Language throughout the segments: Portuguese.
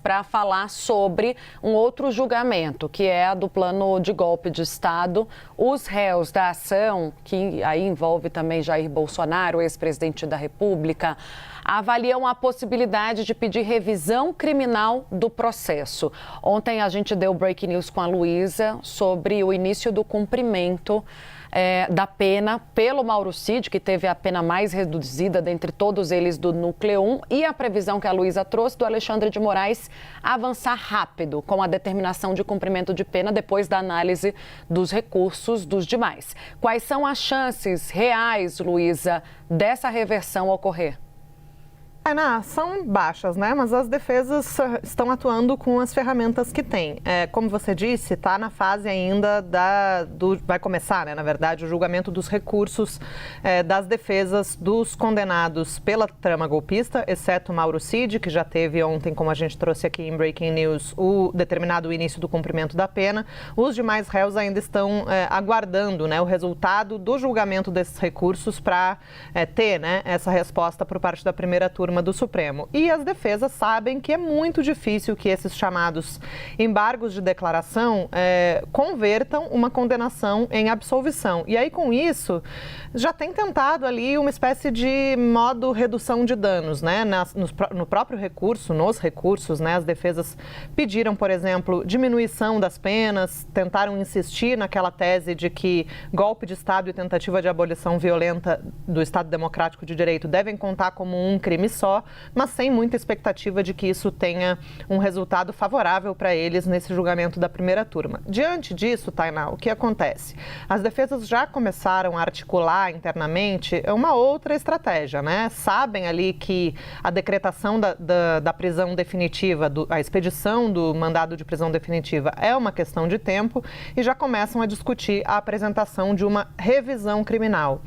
para falar sobre um outro julgamento, que é a do plano de golpe de Estado. Os réus da ação, que aí envolve também Jair Bolsonaro, ex-presidente da República, avaliam a possibilidade de pedir revisão criminal do processo. Ontem a gente deu breaking news com a Luísa sobre o início do cumprimento da pena pelo Mauro Cid, que teve a pena mais reduzida dentre todos eles do Núcleo 1, e a previsão que a Luísa trouxe do Alexandre de Moraes avançar rápido com a determinação de cumprimento de pena depois da análise dos recursos dos demais. Quais são as chances reais, Luísa, dessa reversão ocorrer? São baixas, né? Mas as defesas estão atuando com as ferramentas que têm. Como você disse, está na fase ainda vai começar, né? Na verdade, o julgamento dos recursos das defesas dos condenados pela trama golpista, exceto Mauro Cid, que já teve ontem, como a gente trouxe aqui em Breaking News, o determinado início do cumprimento da pena. Os demais réus ainda estão aguardando, né, o resultado do julgamento desses recursos para ter, né, essa resposta por parte da primeira turma do Supremo. E as defesas sabem que é muito difícil que esses chamados embargos de declaração convertam uma condenação em absolvição. E aí, com isso, já tem tentado ali uma espécie de modo redução de danos, né? No próprio recurso, nos recursos, né? As defesas pediram, por exemplo, diminuição das penas, tentaram insistir naquela tese de que golpe de Estado e tentativa de abolição violenta do Estado Democrático de Direito devem contar como um crime só, mas sem muita expectativa de que isso tenha um resultado favorável para eles nesse julgamento da primeira turma. Diante disso, Tainá, o que acontece? As defesas já começaram a articular internamente uma outra estratégia, né? Sabem ali que a decretação da prisão definitiva, a expedição do mandado de prisão definitiva é uma questão de tempo e já começam a discutir a apresentação de uma revisão criminal.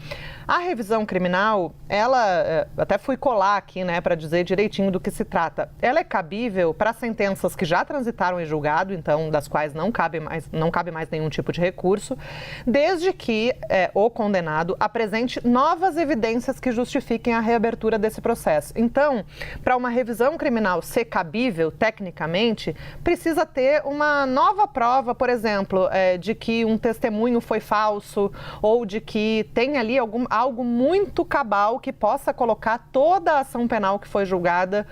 A revisão criminal, ela, até fui colar aqui, né, para dizer direitinho do que se trata. Ela é cabível para sentenças que já transitaram em julgado, então das quais não cabe mais nenhum tipo de recurso, desde que o condenado apresente novas evidências que justifiquem a reabertura desse processo. Então, para uma revisão criminal ser cabível tecnicamente, precisa ter uma nova prova, por exemplo, de que um testemunho foi falso ou de que tem ali algo muito cabal que possa colocar toda a ação penal que foi julgada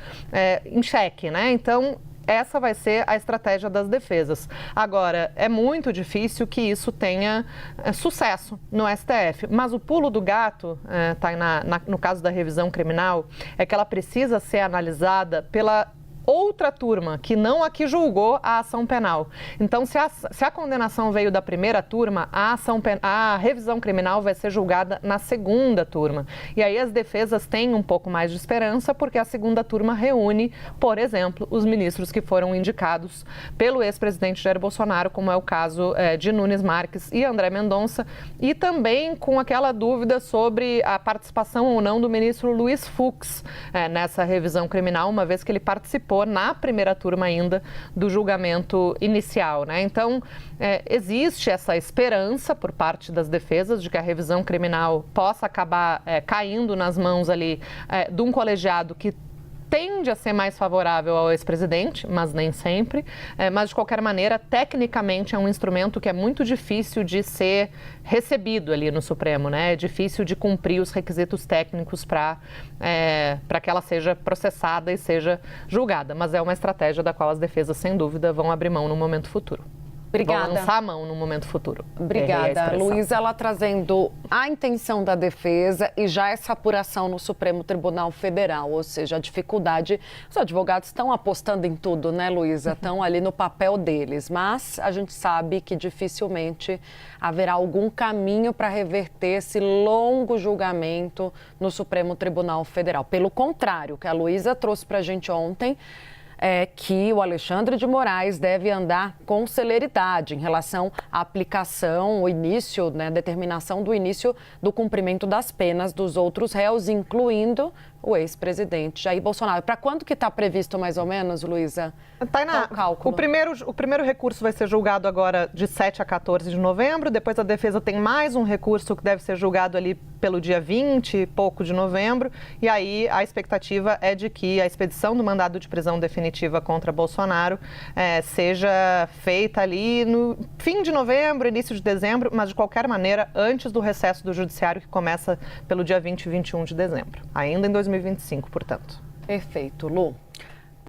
em xeque, né? Então, essa vai ser a estratégia das defesas. Agora, é muito difícil que isso tenha sucesso no STF, mas o pulo do gato, Tainá, no caso da revisão criminal, é que ela precisa ser analisada pela outra turma, que não a que julgou a ação penal. Então, se a condenação veio da primeira turma, a revisão criminal vai ser julgada na segunda turma. E aí as defesas têm um pouco mais de esperança, porque a segunda turma reúne, por exemplo, os ministros que foram indicados pelo ex-presidente Jair Bolsonaro, como é o caso de Nunes Marques e André Mendonça, e também com aquela dúvida sobre a participação ou não do ministro Luiz Fux nessa revisão criminal, uma vez que ele participou na primeira turma ainda do julgamento inicial, né? Então, existe essa esperança por parte das defesas de que a revisão criminal possa acabar caindo nas mãos ali de um colegiado que tende a ser mais favorável ao ex-presidente, mas nem sempre. Mas, de qualquer maneira, tecnicamente é um instrumento que é muito difícil de ser recebido ali no Supremo, né? É difícil de cumprir os requisitos técnicos para que ela seja processada e seja julgada. Mas é uma estratégia da qual as defesas, sem dúvida, vão abrir mão no momento futuro. Obrigada. Vão lançar a mão no momento futuro. Obrigada, Luísa. Ela trazendo a intenção da defesa e já essa apuração no Supremo Tribunal Federal, ou seja, a dificuldade. Os advogados estão apostando em tudo, né, Luísa? Estão ali no papel deles, mas a gente sabe que dificilmente haverá algum caminho para reverter esse longo julgamento no Supremo Tribunal Federal. Pelo contrário, o que a Luísa trouxe para a gente ontem é que o Alexandre de Moraes deve andar com celeridade em relação à aplicação, o início, né, determinação do início do cumprimento das penas dos outros réus, incluindo o ex-presidente Jair Bolsonaro. Para quando que está previsto mais ou menos, Luísa? Tainá, cálculo? O primeiro recurso vai ser julgado agora de 7 a 14 de novembro, depois a defesa tem mais um recurso que deve ser julgado ali pelo dia 20 e pouco de novembro, e aí a expectativa é de que a expedição do mandado de prisão definitiva contra Bolsonaro seja feita ali no fim de novembro, início de dezembro, mas de qualquer maneira antes do recesso do judiciário que começa pelo dia 20 e 21 de dezembro, ainda em 2025, portanto. Perfeito, Lu.